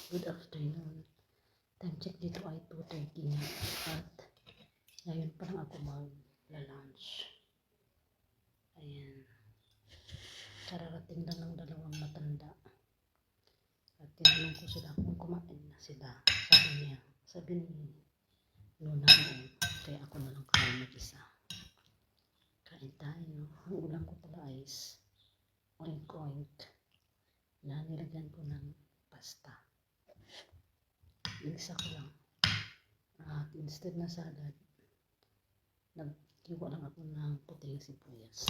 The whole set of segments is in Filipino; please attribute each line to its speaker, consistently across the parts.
Speaker 1: Good afternoon. Time check dito ay 2:30 na at ngayon pa lang ako mag-lunch. Ayan. Kararating lang ng dalawang matanda. At tinanong ko sila kung kumain na sila. Sabi ni Luna noon. Kaya ako na lang kain mag-isa. Kain tayo. Ang ulam ko pala is oink-oink na nilagyan ko ng pasta. Isa ko lang. At instead na salad, nagkiwa lang ako ng puting sibuyas.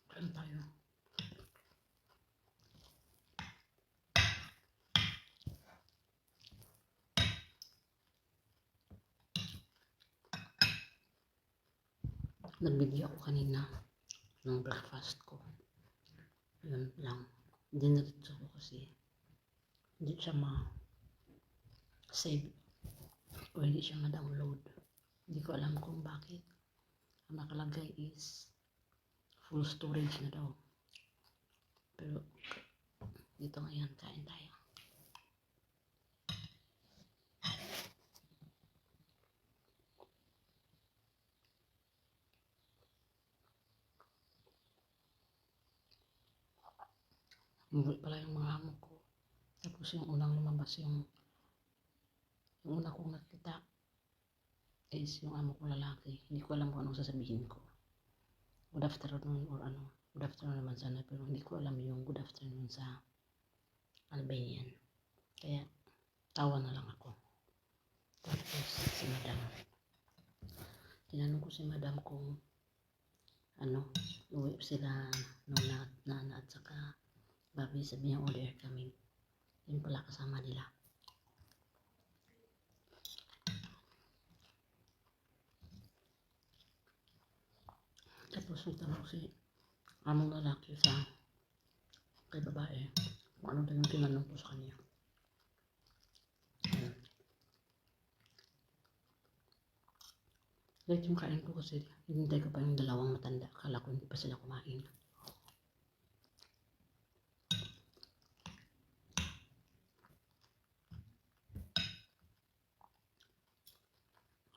Speaker 1: Kain tayo. Nag-video ako kanina ng breakfast ko. Yun lang. Diniritso ko kasi hindi siya ma-save o hindi siya ma-download. Hindi ko alam kung bakit. Ang nakalagay is full storage na daw. Pero dito ngayon, kain tayo. Umuwi pala yung mga amo ko. Tapos yung unang lumabas yung una kong nakita is yung amo ko lalaki. Hindi ko alam kung anong sasabihin ko. Good afternoon or ano. Good afternoon naman sana. Pero hindi ko alam yung good afternoon sa Albanian. Kaya tawa na lang ako. Tapos si madam. Tinanong ko si madam kung uwi sila nana at saka babi, sabi niya order kami. Yun pala kasama nila. Tapos nagtanong si among lalaki sa kay babae kung ano daw yung tinanong ko sa kanya. Late yung kain ko kasi hinintay ko pa yung dalawang matanda. Akala ko hindi pa sila kumain.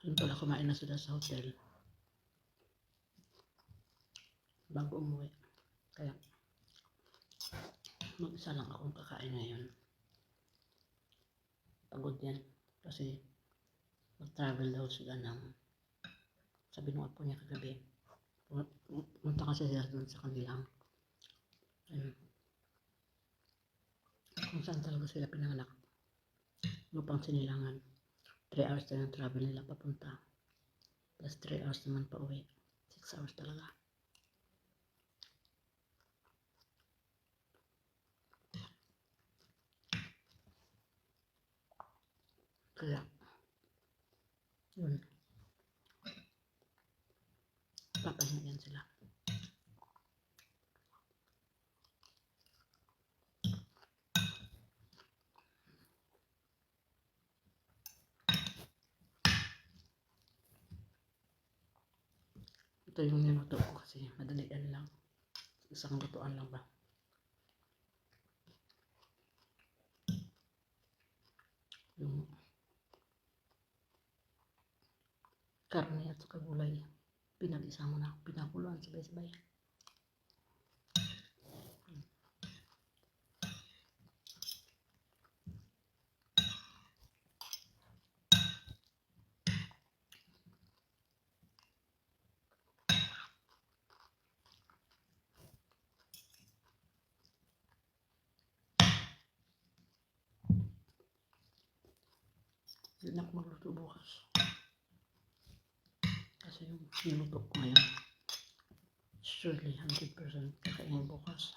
Speaker 1: Yun pala, kumain na sila sa hotel bago umuwi. Kaya mag-isa lang akong kakain ngayon. Pagod yan kasi mag-travel daw sila ng sabi nung apo niya kagabi. Punta kasi sila doon sa kanilang kung saan talaga sila pinanganak. Lupang Sinilangan. 3 hours na yung travel nila papunta. Plus 3 hours naman pa uwi. 6 hours talaga. Kaya, yun. Papahinga yan sila. Ito yung niluto ko kasi madalian lang. Isang lutuan lang ba? Yung karne at saka gulay. Pinag-isa mo na. Pinakuluan sabay-sabay. Hindi na ako magluto bukas. Kasi yung niluto ko ngayon, surely 100% kakainin bukas.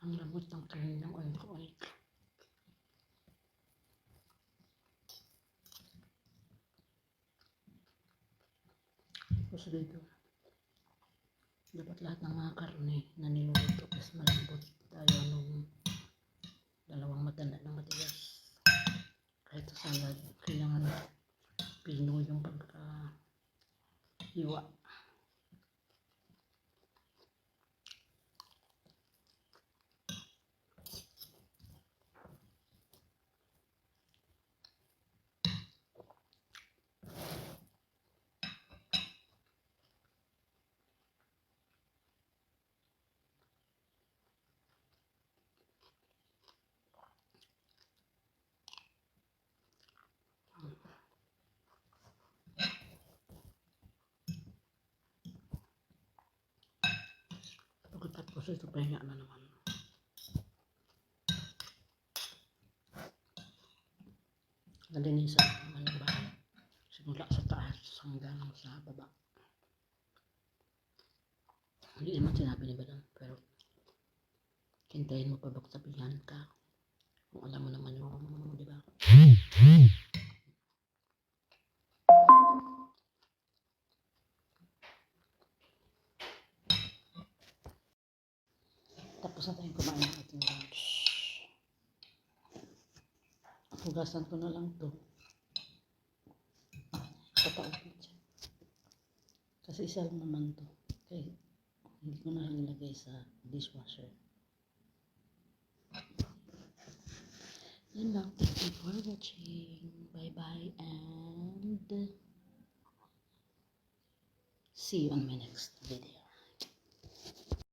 Speaker 1: Ang lamot ng kanin ng oink-oink. Tapos dito, dapat lahat ng mga karne na niluluto is malambot. Tayo nung dalawang matanda ng matigas. Kahit sa salad, kailangan pino yung pagka-hiwa. Pagkatapos ito, pahinga na naman. Nalinisan naman yung bahay. Simula sa taas hanggang sa baba. Hindi naman sinabi ni Badang, pero hintayin mo pa bang sabihan ka kung alam mo naman yung di ba? Tapos na tayong kumain ng ating lunch. Hugasan ko na lang to. Papaupit siya. Kasi isa lang naman to. Kaya hindi ko na lang ilagay sa dishwasher. Yun lang. Thank you for watching. Bye bye and see you on my next video.